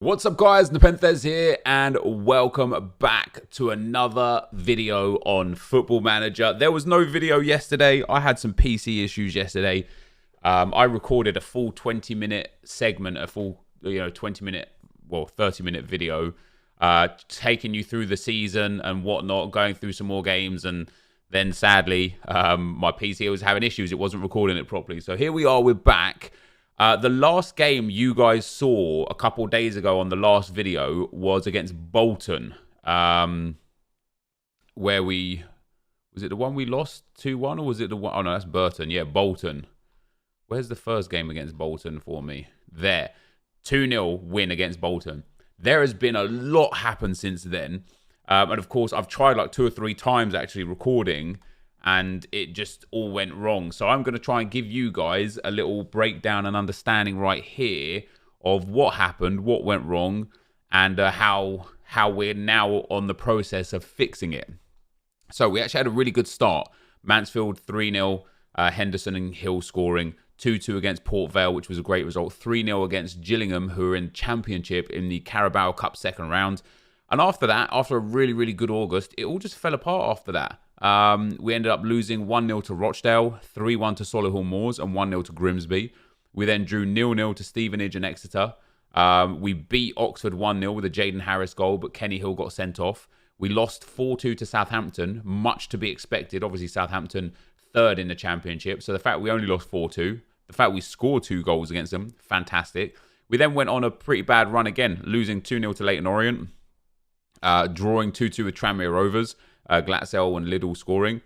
What's up guys, NepentheZ here and welcome back to another video on Football Manager. There was no video yesterday. I had some PC issues yesterday. I recorded a full 20-minute segment, a full 20-minute, well 30-minute video taking you through the season and whatnot, going through some more games, and then sadly my PC was having issues. It wasn't recording it properly. So here we are, we're back. The last game you guys saw a couple days ago on the last video was against Bolton, where was it the one we lost 2-1, or was it the one? Oh no, that's Burton. Yeah, Bolton. Where's the first game against Bolton for me? There. 2-0 win against Bolton. There has been a lot happen since then. And of course, I've tried like 2 or 3 times actually recording, and it just all went wrong. So I'm going to try and give you guys a little breakdown and understanding right here of what happened, what went wrong, and how we're now on the process of fixing it. So we actually had a really good start. Mansfield 3-0, Henderson and Hill scoring. 2-2 against Port Vale, which was a great result. 3-0 against Gillingham, who are in Championship in the Carabao Cup second round. And after that, after a really, really good August, it all just fell apart after that. We ended up losing 1-0 to Rochdale, 3-1 to Solihull Moors, and 1-0 to Grimsby. We then drew 0-0 to Stevenage and Exeter. We beat Oxford 1-0 with a Jaden Harris goal, but Kenny Hill got sent off. We lost 4-2 to Southampton, much to be expected. Obviously, Southampton third in the Championship. So the fact we only lost 4-2, the fact we scored 2 goals against them, fantastic. We then went on a pretty bad run again, losing 2-0 to Leyton Orient, drawing 2-2 with Tranmere Rovers. Glatzel and Liddell scoring,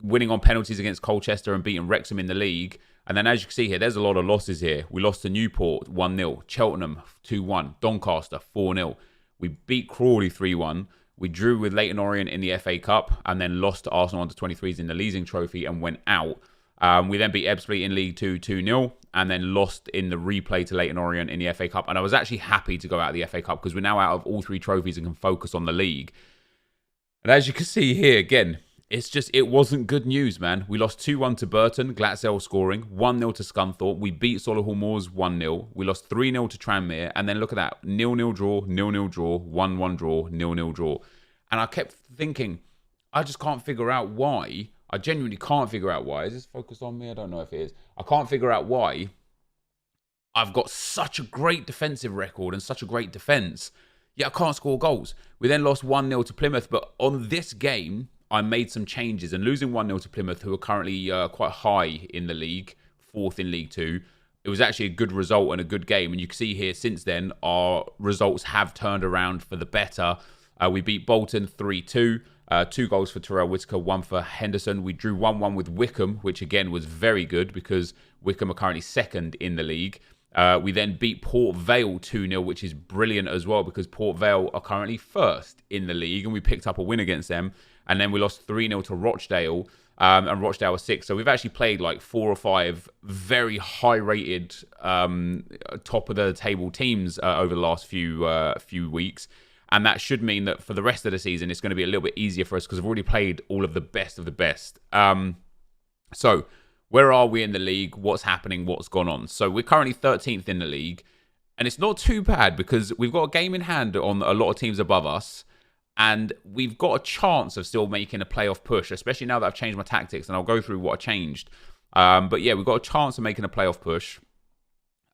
winning on penalties against Colchester and beating Wrexham in the league. And then as you can see here, there's a lot of losses here. We lost to Newport 1-0, Cheltenham 2-1, Doncaster 4-0. We beat Crawley 3-1. We drew with Leyton Orient in the FA Cup and then lost to Arsenal under-23s in the Leasing Trophy and went out. We then beat Ebbsfleet in League 2 2-0 and then lost in the replay to Leyton Orient in the FA Cup. And I was actually happy to go out of the FA Cup because we're now out of all 3 trophies and can focus on the league. And as you can see here, again, it wasn't good news, man. We lost 2-1 to Burton, Glatzel scoring, 1-0 to Scunthorpe. We beat Solihull Moors 1-0. We lost 3-0 to Tranmere. And then look at that, 0-0 draw, 0-0 draw, 1-1 draw, 0-0 draw. And I kept thinking, I just can't figure out why. I genuinely can't figure out why. Is this focused on me? I don't know if it is. I can't figure out why I've got such a great defensive record and such a great defence. Yeah, I can't score goals. We then lost 1-0 to Plymouth, but on this game, I made some changes. And losing 1-0 to Plymouth, who are currently quite high in the league, 4th in League 2, it was actually a good result and a good game. And you can see here, since then, our results have turned around for the better. We beat Bolton 3-2. 2 goals for Terrell Whitaker, 1 for Henderson. We drew 1-1 with Wickham, which again was very good because Wickham are currently 2nd in the league. We then beat Port Vale 2-0, which is brilliant as well because Port Vale are currently 1st in the league and we picked up a win against them. And then we lost 3-0 to Rochdale and Rochdale was 6th. So we've actually played like 4 or 5 very high-rated top-of-the-table teams over the last few weeks. And that should mean that for the rest of the season, it's going to be a little bit easier for us because we've already played all of the best of the best. So where are we in the league? What's happening? What's gone on? So we're currently 13th in the league. And it's not too bad because we've got a game in hand on a lot of teams above us. And we've got a chance of still making a playoff push, especially now that I've changed my tactics. And I'll go through what I changed. But yeah, we've got a chance of making a playoff push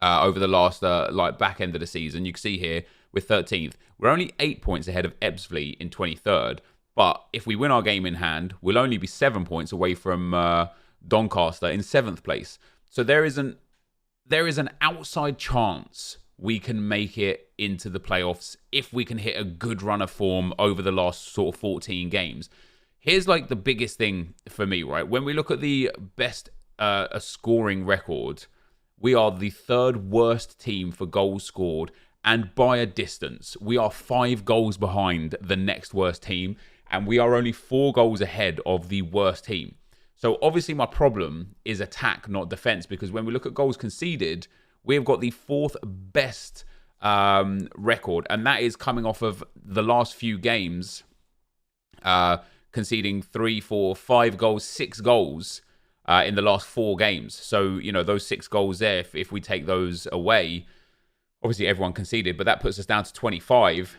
over the last back end of the season. You can see here, we're 13th. We're only 8 points ahead of Ebbsfleet in 23rd. But if we win our game in hand, we'll only be 7 points away from Doncaster in 7th place. So there is an outside chance we can make it into the playoffs if we can hit a good run of form over the last sort of 14 games. Here's like the biggest thing for me, right? When we look at the best scoring record, we are the 3rd worst team for goals scored, and by a distance. We are 5 goals behind the next worst team, and we are only 4 goals ahead of the worst team. So obviously my problem is attack, not defense, because when we look at goals conceded, we've got the 4th best record, and that is coming off of the last few games, conceding 3, 4, 5 goals, 6 goals in the last 4 games. So, you know, those 6 goals there, if we take those away, Obviously, everyone conceded, but that puts us down to 25.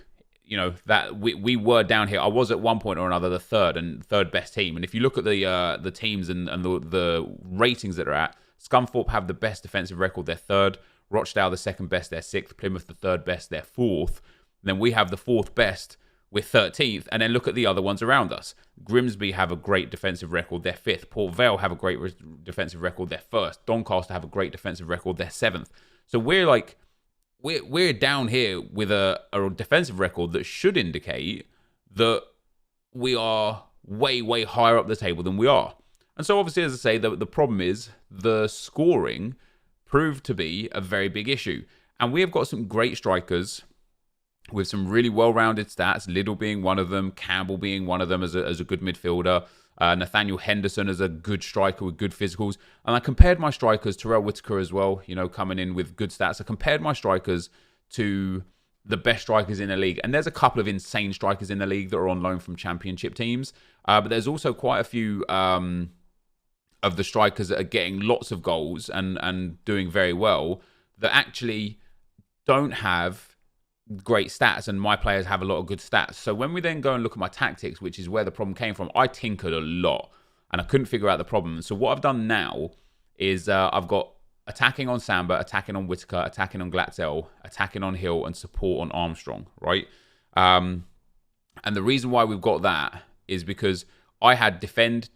That we were down here. I was at one point or another the third best team. And if you look at the teams and the ratings that are at, Scunthorpe have the best defensive record, they're third. Rochdale the second best, they're sixth. Plymouth the third best, they're fourth. And then we have the fourth best, we're 13th. And then look at the other ones around us. Grimsby have a great defensive record, they're fifth. Port Vale have a great defensive record, they're first. Doncaster have a great defensive record, they're seventh. So we're down here with a defensive record that should indicate that we are way, way higher up the table than we are. And so obviously, as I say, the problem is the scoring proved to be a very big issue. And we have got some great strikers with some really well-rounded stats, Liddell being one of them, Campbell being one of them as a good midfielder, Nathaniel Henderson as a good striker with good physicals. And I compared my strikers, Terrell Whitaker as well, coming in with good stats. I compared my strikers to the best strikers in the league. And there's a couple of insane strikers in the league that are on loan from championship teams. But there's also quite a few of the strikers that are getting lots of goals and doing very well that actually don't have great stats, and my players have a lot of good stats. So when we then go and look at my tactics, which is where the problem came from, I tinkered a lot and I couldn't figure out the problem. So what I've done now is I've got attacking on Samba, attacking on Whitaker, attacking on Glatzel, attacking on Hill, and support on Armstrong, right? And the reason why we've got that is because I had defend,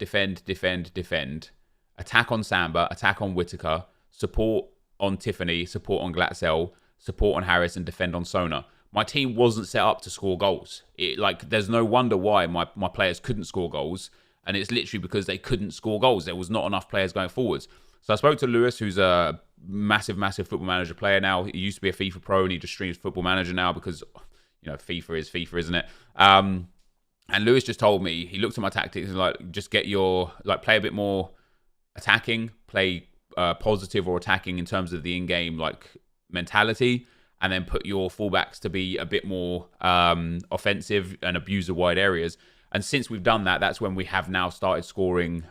attack on Samba, attack on Whitaker, support on Tiffany, support on Glatzel, support on Harris, and defend on Sona. My team wasn't set up to score goals. There's no wonder why my players couldn't score goals, and it's literally because they couldn't score goals. There was not enough players going forwards. So I spoke to Lewis, who's a massive Football Manager player now. He used to be a FIFA pro, and he just streams Football Manager now because, FIFA is FIFA, isn't it? And Lewis just told me, he looked at my tactics and just get play a bit more attacking, play positive or attacking in terms of the in-game mentality, and then put your fullbacks to be a bit more offensive and abuse the wide areas. And since we've done that, that's when we have now started scoring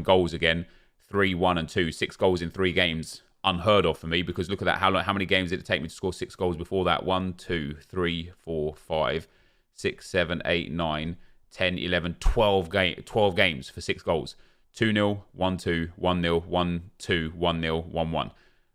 goals again. 3, 1, and 2, 6 goals in 3 games, unheard of for me, because look at that. How many games did it take me to score 6 goals before that? 1, 2, 3, 4, 5, 6, 7, 8, 9, 10, 11, 12 games for 6 goals. 2-0, 1-2, 1-0, 1-2, 1-0, 1-1.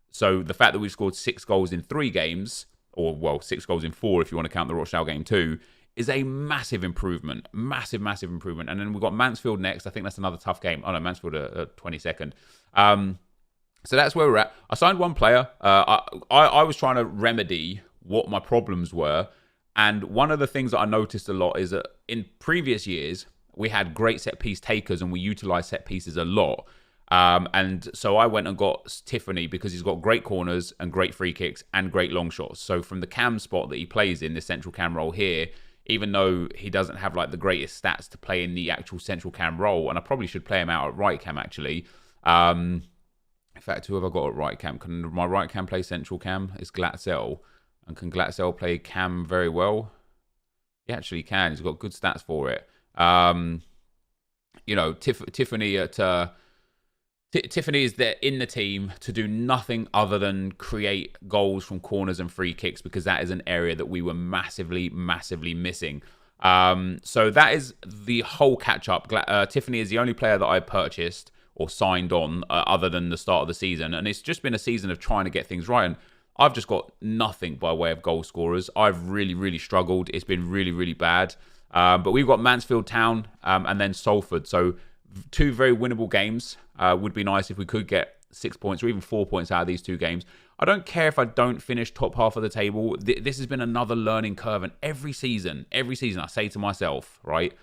So the fact that we've scored 6 goals in 3 games, or 6 goals in 4 if you want to count the Rochdale game too, is a massive improvement. Massive improvement. And then we've got Mansfield next. I think that's another tough game. Oh no, Mansfield at 22nd. So that's where we're at. I signed one player. I was trying to remedy what my problems were. And one of the things that I noticed a lot is that in previous years, we had great set piece takers and we utilized set pieces a lot. And so I went and got Tiffany because he's got great corners and great free kicks and great long shots. So from the cam spot that he plays in, this central cam role here, even though he doesn't have the greatest stats to play in the actual central cam role, and I probably should play him out at right cam actually. In fact, who have I got at right cam? Can my right cam play central cam? It's Glatzel. And can Glatzel play cam very well? He actually can. He's got good stats for it. Tiffany Tiffany is there in the team to do nothing other than create goals from corners and free kicks, because that is an area that we were massively missing. So that is the whole catch-up. Tiffany is the only player that I purchased or signed on other than the start of the season. And it's just been a season of trying to get things right. And I've just got nothing by way of goal scorers. I've really struggled. It's been really bad. But we've got Mansfield Town and then Salford. So 2 very winnable games. Would be nice if we could get 6 points or even 4 points out of these 2 games. I don't care if I don't finish top half of the table. This has been another learning curve. And every season, I say to myself, right,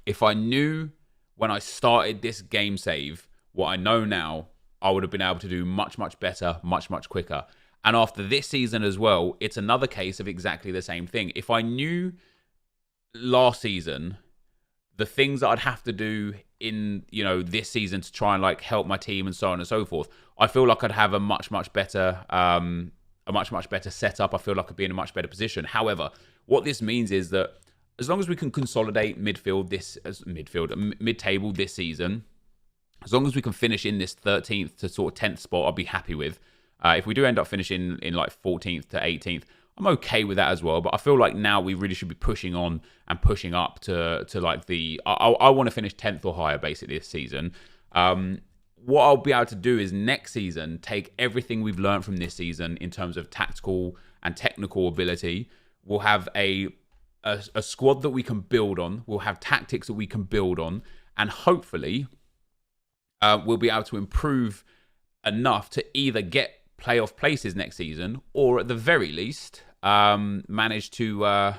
if I knew when I started this game save what I know now, I would have been able to do much better, much quicker. And after this season as well, it's another case of exactly the same thing. If I knew last season the things that I'd have to do in, this season to try and help my team and so on and so forth, I feel like I'd have a much better setup. I feel like I'd be in a much better position. However, what this means is that as long as we can consolidate mid-table this season, as long as we can finish in this 13th to sort of 10th spot, I'll be happy with. If we do end up finishing in like 14th to 18th, I'm okay with that as well. But I feel like now we really should be pushing on and pushing up to like the... I want to finish 10th or higher basically this season. What I'll be able to do is next season take everything we've learned from this season in terms of tactical and technical ability. We'll have a squad that we can build on. We'll have tactics that we can build on. And hopefully, we'll be able to improve enough to either get playoff places next season or at the very least manage to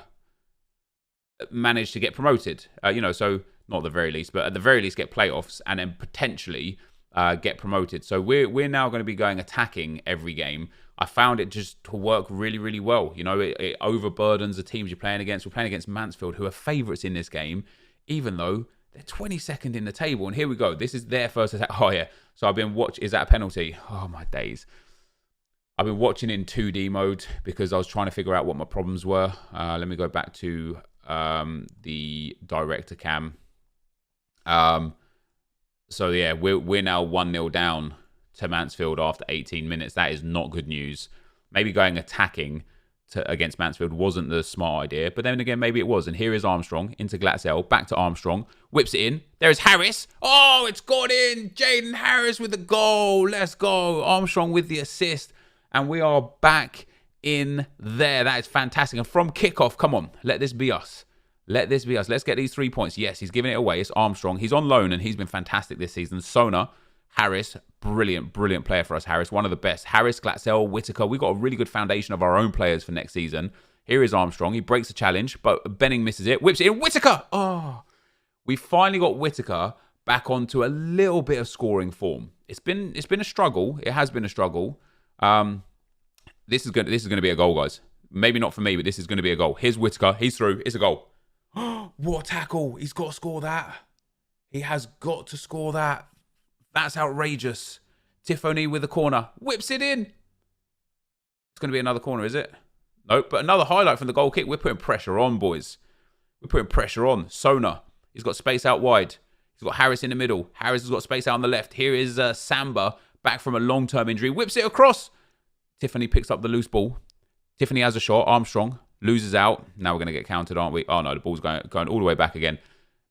get promoted. So not the very least, but at the very least get playoffs and then potentially get promoted. So we're now going to be going attacking every game. I found it just to work really, really well. It overburdens the teams you're playing against. We're playing against Mansfield, who are favourites in this game, even though they're 22nd in the table. And here we go. This is their first attack. Oh, yeah. So I've been watching... Is that a penalty? Oh, my days. I've been watching in 2D mode because I was trying to figure out what my problems were. Let me go back to the director cam. So, yeah, we're now 1-0 down to Mansfield after 18 minutes. That is not good news. Maybe going attacking against Mansfield wasn't the smart idea, but then again, maybe it was. And here is Armstrong into Glatzel, back to Armstrong, whips it in. There's Harris. Oh, it's gone in. Jaden Harris with the goal. Let's go. Armstrong with the assist. And we are back in there. That is fantastic. And from kickoff, come on, let this be us. Let this be us. Let's get these 3 points. Yes, he's giving it away. It's Armstrong. He's on loan and he's been fantastic this season. Sona, Harris, brilliant player for us, Harris. One of the best. Harris, Glatzel, Whitaker. We've got a really good foundation of our own players for next season. Here is Armstrong. He breaks the challenge, but Benning misses it. Whips it in. Whitaker! Oh, we finally got Whitaker back onto a little bit of scoring form. It's been a struggle. It has been a struggle. This is going to be a goal, guys. Maybe not for me, but this is going to be a goal. Here's Whitaker. He's through. It's a goal. What a tackle. He's got to score that. He has got to score that. That's outrageous. Tiffany with the corner. Whips it in. It's going to be another corner, is it? Nope. But another highlight from the goal kick. We're putting pressure on, boys. We're putting pressure on. Sona. He's got space out wide. He's got Harris in the middle. Harris has got space out on the left. Here is Samba back from a long-term injury. Whips it across. Tiffany picks up the loose ball. Tiffany has a shot. Armstrong loses out. Now we're going to get counted, aren't we? Oh, no. The ball's going all the way back again.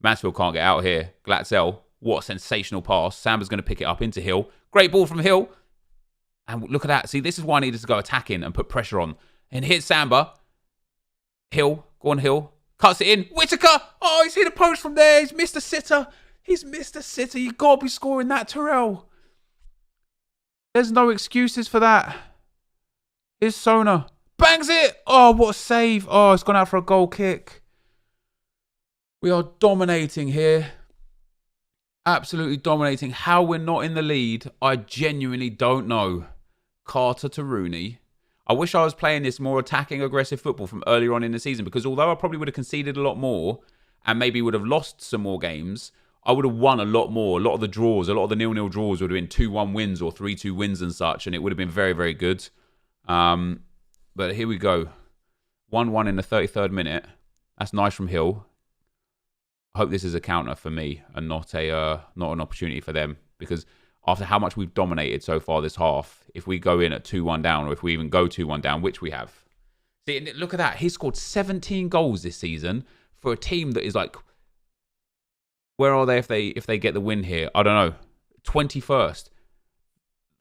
Mansfield can't get out here. Glatzel. What a sensational pass. Samba's going to pick it up into Hill. Great ball from Hill. And look at that. See, this is why I needed to go attacking and put pressure on. And hit Samba. Hill. Go on, Hill. Cuts it in. Whitaker. Oh, he's hit a post from there. He's missed a sitter. He's missed a sitter. You've got to be scoring that, Terrell. There's no excuses for that. Here's Sona. Bangs it. Oh, what a save. Oh, it's gone out for a goal kick. We are dominating here. Absolutely dominating. How we're not in the lead, I genuinely don't know. Carter to Rooney. I wish I was playing this more attacking, aggressive football from earlier on in the season, because although I probably would have conceded a lot more and maybe would have lost some more games, I would have won a lot more. A lot of the draws, a lot of the 0-0 draws would have been 2-1 wins or 3-2 wins and such, and it would have been very, very good. But here we go. 1-1 in the 33rd minute. That's nice from Hill. I hope this is a counter for me and not an opportunity for them, because after how much we've dominated so far this half, if we go in at 2-1 down, or if we even go 2-1 down, which we have. See, look at that. He scored 17 goals this season for a team that is like, where are they if they get the win here? I don't know. 21st.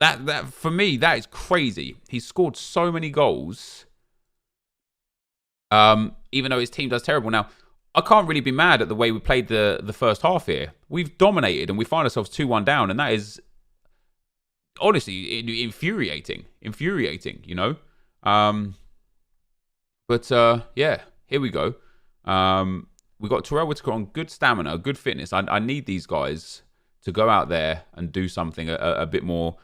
That for me, that is crazy. He's scored so many goals, even though his team does terrible. Now, I can't really be mad at the way we played the first half here. We've dominated and we find ourselves 2-1 down, and that is honestly infuriating, you know? Yeah, here we go. We got Terrell Whitaker on good stamina, good fitness. I need these guys to go out there and do something a bit more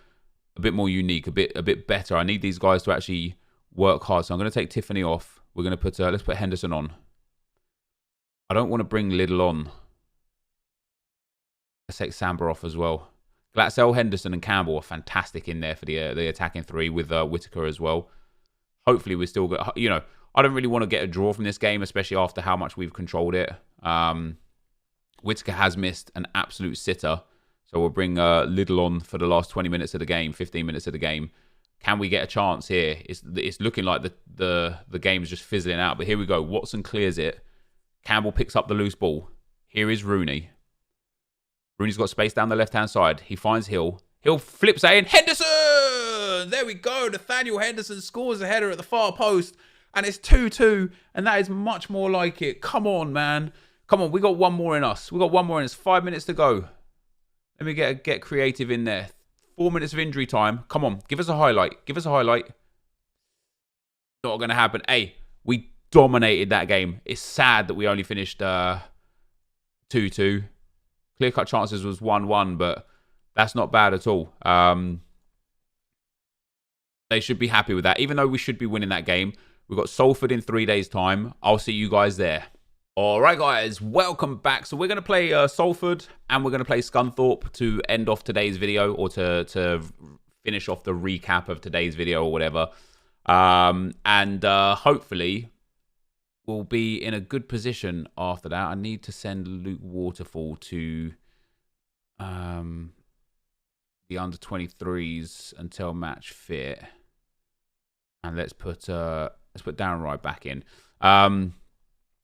unique, a bit better. I need these guys to actually work hard. So I'm going to take Tiffany off. We're going to put let's put Henderson on. I don't want to bring Liddell on. Let's take Samba off as well. Glatzel, Henderson, and Campbell are fantastic in there for the attacking three with Whitaker as well. Hopefully, we're still good. You know, I don't really want to get a draw from this game, especially after how much we've controlled it. Whitaker has missed an absolute sitter, so we'll bring Liddell on for the last 20 minutes of the game, 15 minutes of the game. Can we get a chance here? It's looking like the game is just fizzling out. But here we go. Watson clears it. Campbell picks up the loose ball. Here is Rooney. Rooney's got space down the left-hand side. He finds Hill. Hill flips that in. Henderson! There we go. Nathaniel Henderson scores a header at the far post. And it's 2-2. And that is much more like it. Come on, man. Come on. We got one more in us. We got one more in us. 5 minutes to go. Let me get creative in there. 4 minutes of injury time. Come on. Give us a highlight. Give us a highlight. Not going to happen. Hey, we dominated that game. It's sad that we only finished 2-2. Clear-cut chances was 1-1, but that's not bad at all. They should be happy with that. Even though we should be winning that game. We've got Salford in 3 days' time. I'll see you guys there. All right, guys, welcome back. So we're going to play Salford and we're going to play Scunthorpe to end off today's video, or to finish off the recap of today's video or whatever. Hopefully we'll be in a good position after that. I need to send Luke Waterfall to the under-23s until match fit. And let's put Darren Wright back in.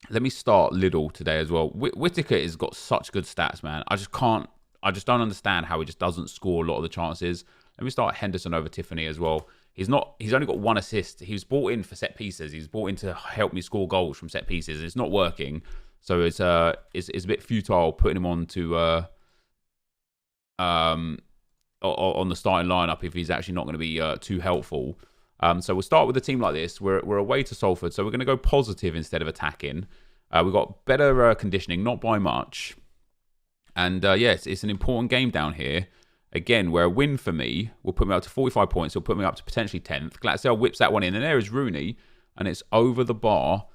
Let me start Liddell today as well. Whittaker has got such good stats, man. I just don't understand how he just doesn't score a lot of the chances. Let me start Henderson over Tiffany as well. He's only got 1 assist. He was brought in for set pieces. He's brought in to help me score goals from set pieces. It's not working. So it's a bit futile putting him on the starting lineup if he's actually not going to be too helpful. So we'll start with a team like this. We're away to Salford, so we're going to go positive instead of attacking. We've got better conditioning, not by much. And it's an important game down here. Again, where a win for me will put me up to 45 points. It'll put me up to potentially 10th. Glatzel whips that one in, and there is Rooney, and it's over the bar.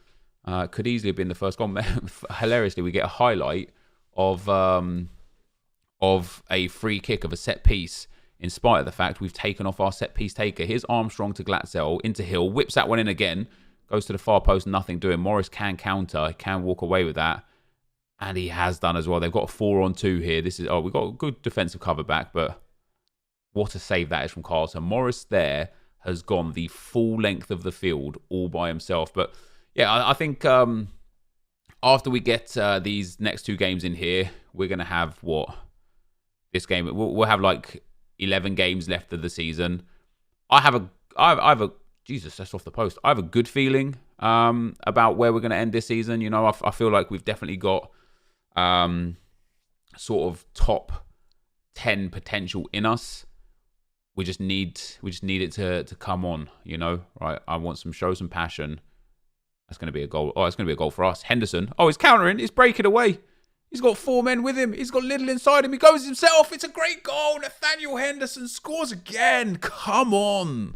Could easily have been the first goal. Hilariously, we get a highlight of a free kick of a set piece, in spite of the fact we've taken off our set piece taker. Here's Armstrong to Glatzel, into Hill, whips that one in again, goes to the far post, nothing doing. Morris can counter, can walk away with that, and he has done as well. They've got a 4-on-2 here. We've got a good defensive cover back, but what a save that is from Carlton. Morris there has gone the full length of the field all by himself. But yeah, I think after we get these next 2 games in here, we're going to have this game. We'll have like 11 games left of the season. I have a Jesus, that's off the post. I have a good feeling about where we're going to end this season. You know, I feel like we've definitely got sort of top 10 potential in us. We just need it to come on, you know, right? I want show some passion. That's going to be a goal. Oh, it's going to be a goal for us. Henderson. Oh, he's countering. He's breaking away. He's got 4 men with him. He's got Liddell inside him. He goes himself. It's a great goal. Nathaniel Henderson scores again. Come on.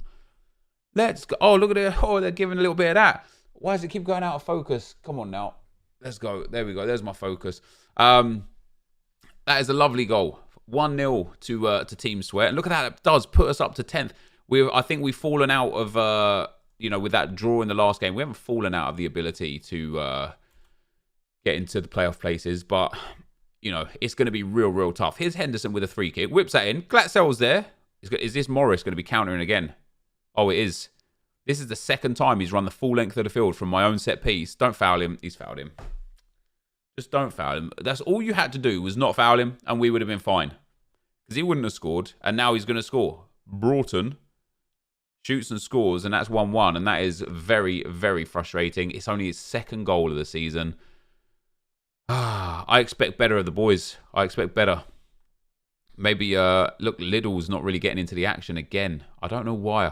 Let's go. Oh, look at it. Oh, they're giving a little bit of that. Why does it keep going out of focus? Come on now. Let's go. There we go. There's my focus. That is a lovely goal. 1-0 to Team Sweat. And look at that. It does put us up to 10th. I think we've fallen out of, with that draw in the last game. We haven't fallen out of the ability to get into the playoff places. But, it's going to be real tough. Here's Henderson with a free kick. Whips that in. Glatzel's there. Is this Morris going to be countering again? Oh, it is. This is the second time he's run the full length of the field from my own set piece. Don't foul him. He's fouled him. Just don't foul him. That's all you had to do, was not foul him, and we would have been fine. Because he wouldn't have scored, and now he's going to score. Broughton shoots and scores, and that's 1-1, and that is very, very frustrating. It's only his second goal of the season. I expect better of the boys. I expect better. Maybe, look, Liddell's not really getting into the action again. I don't know why.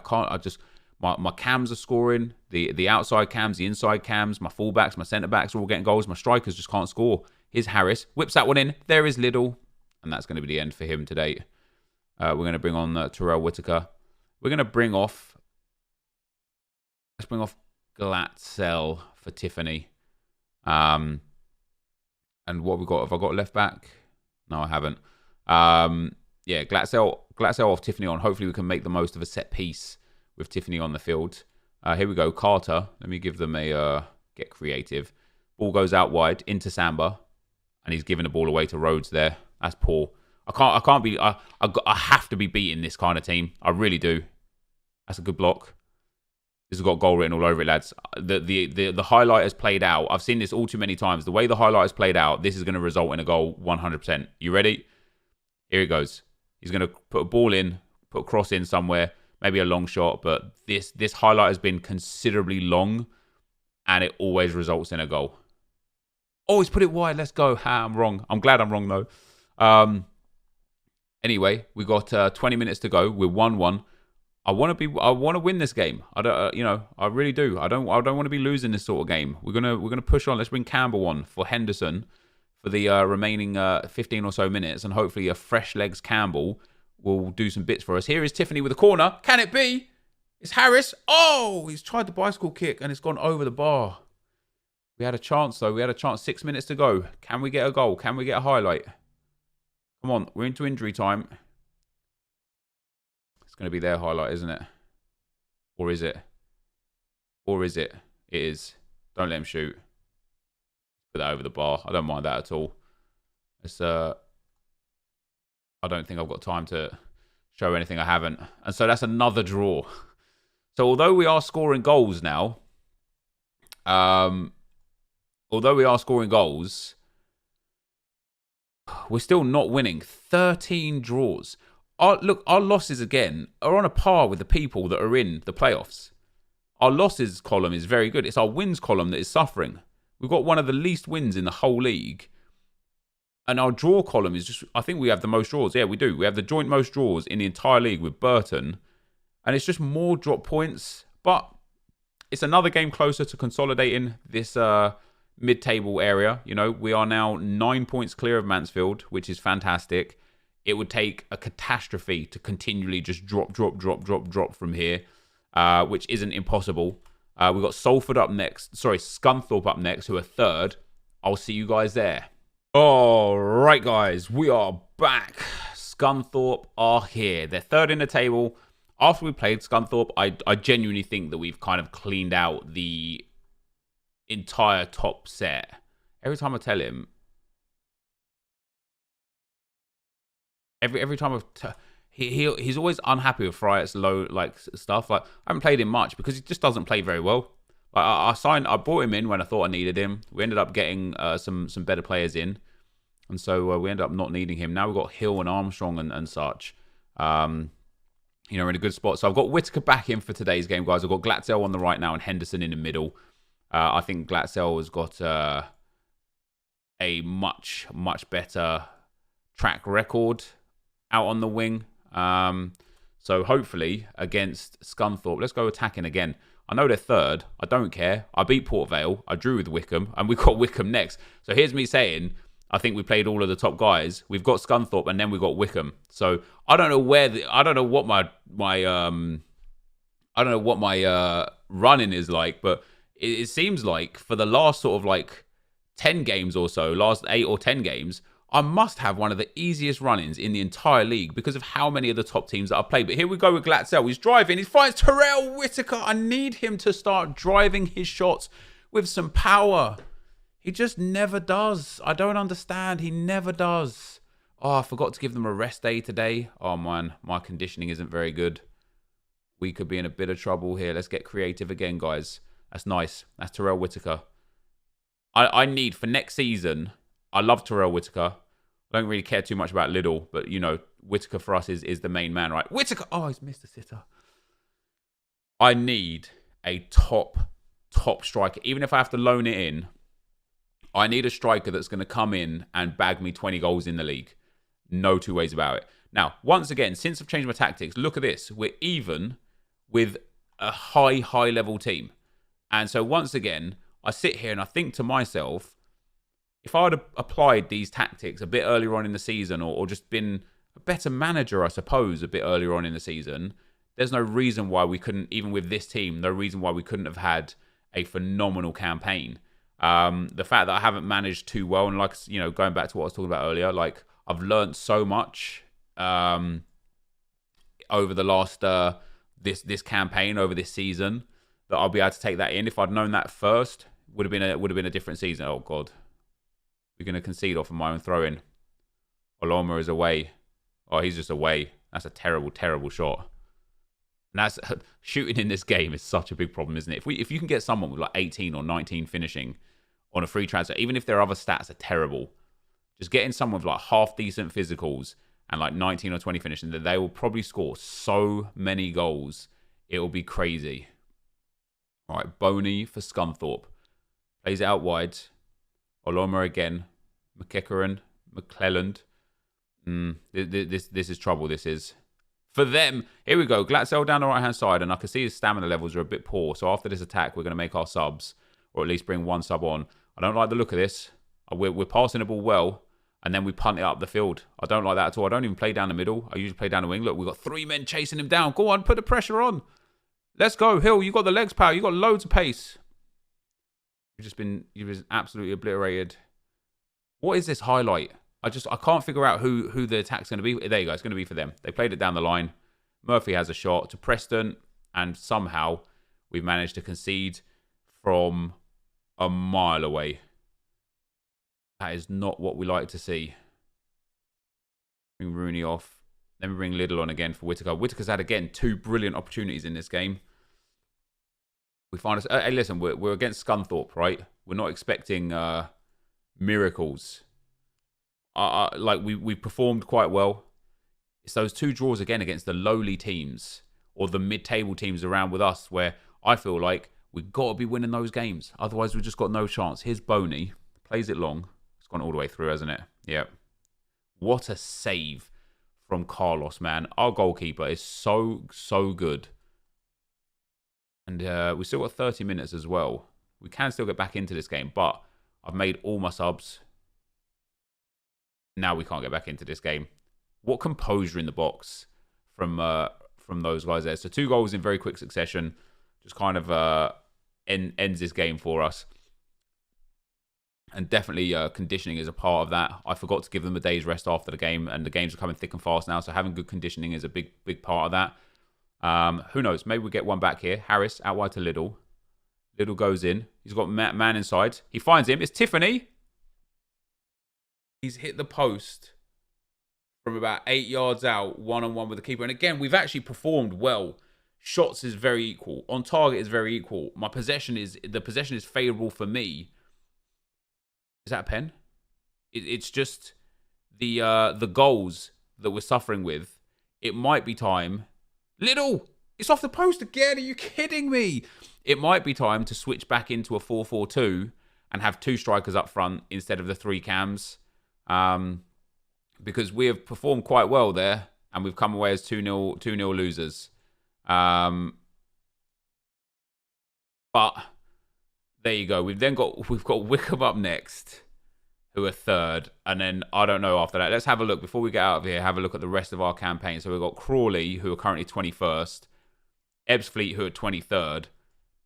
My cams are scoring. The outside cams, the inside cams, my fullbacks, my centre-backs are all getting goals. My strikers just can't score. Here's Harris. Whips that one in. There is Liddell. And that's going to be the end for him today. We're going to bring on Terrell Whittaker. We're going to bring off... Let's bring off Glatzel for Tiffany. And what have we got? Have I got left back? No, I haven't. Glatzel off, Tiffany on. Hopefully we can make the most of a set piece with Tiffany on the field. Here we go. Carter. Let me give them a get creative. Ball goes out wide into Samba, and he's giving the ball away to Rhodes there. That's poor. I have to be beating this kind of team. I really do. That's a good block. This has got goal written all over it, lads. The highlight has played out. I've seen this all too many times. The way the highlight has played out, this is going to result in a goal 100%. You ready? Here it goes. He's going to put a ball in, put a cross in somewhere, maybe a long shot, but this highlight has been considerably long, and it always results in a goal. Oh, he's put it wide. Let's go. I'm wrong. I'm glad I'm wrong, though. Anyway, we got 20 minutes to go. We're 1-1. I want to win this game. I don't, I really do. I don't want to be losing this sort of game. We're gonna push on. Let's bring Campbell on for Henderson for the remaining 15 or so minutes, and hopefully a fresh legs Campbell will do some bits for us. Here is Tiffany with a corner. Can it be? It's Harris. Oh, he's tried the bicycle kick and it's gone over the bar. We had a chance though. We had a chance. 6 minutes to go. Can we get a goal? Can we get a highlight? Come on, we're into injury time. It's going to be their highlight, isn't it? Or is it? Or is it? It is. Don't let him shoot. Put that over the bar. I don't mind that at all. It's I don't think I've got time to show anything I haven't. And so that's another draw. So although we are scoring goals now, we're still not winning. 13 draws. Our losses, again, are on a par with the people that are in the playoffs. Our losses column is very good. It's our wins column that is suffering. We've got one of the least wins in the whole league. And our draw column is just... I think we have the most draws. Yeah, we do. We have the joint most draws in the entire league with Burton. And it's just more drop points. But it's another game closer to consolidating this mid-table area. You know, we are now 9 points clear of Mansfield, which is fantastic. It would take a catastrophe to continually just drop from here, which isn't impossible. We've got Salford up next. Sorry, Scunthorpe up next, who are third. I'll see you guys there. All right, guys, we are back. Scunthorpe are here. They're third in the table. After we played Scunthorpe, I genuinely think that we've kind of cleaned out the entire top set. Every time I tell him... Every time he's always unhappy with Friart's low stuff. Like, I haven't played him much because he just doesn't play very well. Like, I brought him in when I thought I needed him. We ended up getting some better players in, and so we ended up not needing him. Now we've got Hill and Armstrong and such. We're in a good spot. So I've got Whittaker back in for today's game, guys. I've got Glatzel on the right now and Henderson in the middle. I think Glatzel has got a much better track record out on the wing. So hopefully against Scunthorpe, let's go attacking again. I know they're third. I don't care. I beat Port Vale. I drew with Wickham, and we've got Wickham next. So here's me saying, I think we played all of the top guys. We've got Scunthorpe, and then we've got Wickham. So I don't know what my running is like, but it seems like for the last sort of 10 games or so, last 8 or 10 games, I must have one of the easiest run-ins in the entire league because of how many of the top teams that I've played. But here we go with Glatzel. He's driving. He finds Terrell Whittaker. I need him to start driving his shots with some power. He just never does. I don't understand. He never does. Oh, I forgot to give them a rest day today. Oh, man. My conditioning isn't very good. We could be in a bit of trouble here. Let's get creative again, guys. That's nice. That's Terrell Whittaker. I need, for next season... I love Terrell Whittaker. I don't really care too much about Liddell, but, Whittaker for us is the main man, right? Whittaker! Oh, he's missed a sitter. I need a top striker. Even if I have to loan it in, I need a striker that's going to come in and bag me 20 goals in the league. No two ways about it. Now, once again, since I've changed my tactics, look at this. We're even with a high level team. And so once again, I sit here and I think to myself, if I had applied these tactics a bit earlier on in the season or just been a better manager, I suppose, a bit earlier on in the season, there's no reason why we couldn't, even with this team, no reason why we couldn't have had a phenomenal campaign. The fact that I haven't managed too well, and going back to what I was talking about earlier, I've learned so much over the last this campaign, over this season, that I'll be able to take that in. If I'd known that first, would have been a different season. Oh God. We're going to concede off of my own throw-in. Oloma is away. Oh, he's just away. That's a terrible shot. And that's shooting in this game is such a big problem, isn't it? If you can get someone with like 18 or 19 finishing on a free transfer, even if their other stats are terrible, just getting someone with like half decent physicals and like 19 or 20 finishing, that they will probably score so many goals. It will be crazy. All right, Boney for Scunthorpe. Plays it out wide. Oloma again. McEachran. McClelland. This is trouble, this is. For them, here we go. Glatzel down the right-hand side, and I can see his stamina levels are a bit poor. So after this attack, we're going to make our subs, or at least bring one sub on. I don't like the look of this. We're passing the ball well, and then we punt it up the field. I don't like that at all. I don't even play down the middle. I usually play down the wing. Look, we've got 3 men chasing him down. Go on, put the pressure on. Let's go, Hill. You got the legs power. You got loads of pace. You've been absolutely obliterated. What is this highlight? I can't figure out who the attack's going to be. There you go. It's going to be for them. They played it down the line. Murphy has a shot to Preston, and somehow we've managed to concede from a mile away. That is not what we like to see. Bring Rooney off. Then we bring Liddell on again for Whittaker. Whittaker's had, again, 2 brilliant opportunities in this game. We find us... Hey, listen, we're against Scunthorpe, right? We're not expecting miracles. We performed quite well. It's those 2 draws again against the lowly teams or the mid-table teams around with us where I feel like we've got to be winning those games. Otherwise, we've just got no chance. Here's Boney. Plays it long. It's gone all the way through, hasn't it? Yeah. What a save from Carlos, man. Our goalkeeper is so good. And we still got 30 minutes as well. We can still get back into this game, but I've made all my subs. Now we can't get back into this game. What composure in the box from those guys there. So 2 goals in very quick succession. Just kind of ends this game for us. And definitely conditioning is a part of that. I forgot to give them a day's rest after the game, and the games are coming thick and fast now. So having good conditioning is a big part of that. Who knows? Maybe we get one back here. Harris out wide to Liddell. Liddell goes in. He's got man inside. He finds him. It's Tiffany. He's hit the post from about 8 yards out, one-on-one with the keeper. And again, we've actually performed well. Shots is very equal. On target is very equal. The possession is favourable for me. Is that a pen? It's just the goals that we're suffering with. It might be time. Liddell! It's off the post again. Are you kidding me? It might be time to switch back into a 4-4-2 and have 2 strikers up front instead of the 3 cams. Because we have performed quite well there, and we've come away as 2-0 losers. But there you go. We've got Wickham up next, who are 3rd, and then I don't know after that. Let's have a look before we get out of here. Have a look at the rest of our campaign. So we've got Crawley, who are currently 21st, Ebbsfleet, who are 23rd,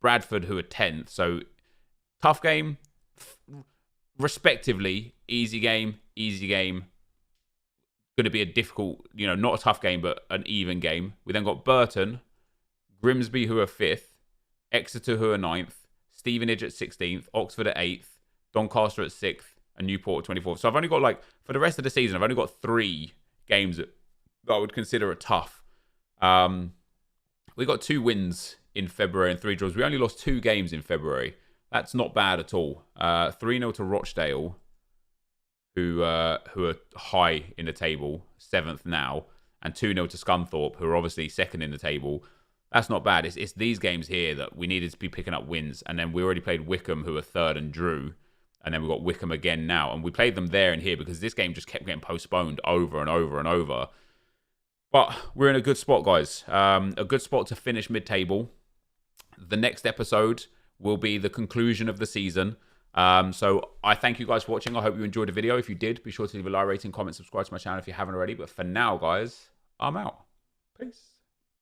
Bradford, who are 10th. So tough game, respectively. Easy game. Going to be a difficult, not a tough game, but an even game. We then got Burton, Grimsby, who are 5th, Exeter, who are 9th, Stevenage at 16th, Oxford at 8th, Doncaster at 6th, and Newport at 24th. So I've only got, for the rest of the season, I've only got 3 games that I would consider are tough. We got 2 wins in February and 3 draws. We only lost 2 games in February. That's not bad at all. 3-0 to Rochdale, who are high in the table, 7th now, and 2-0 to Scunthorpe, who are obviously 2nd in the table. That's not bad. It's these games here that we needed to be picking up wins. And then we already played Wickham, who are 3rd, and drew. And then we've got Wickham again now. And we played them there and here because this game just kept getting postponed over and over and over. But we're in a good spot, guys. A good spot to finish mid-table. The next episode will be the conclusion of the season. So I thank you guys for watching. I hope you enjoyed the video. If you did, be sure to leave a like, rating, comment, subscribe to my channel if you haven't already. But for now, guys, I'm out. Peace.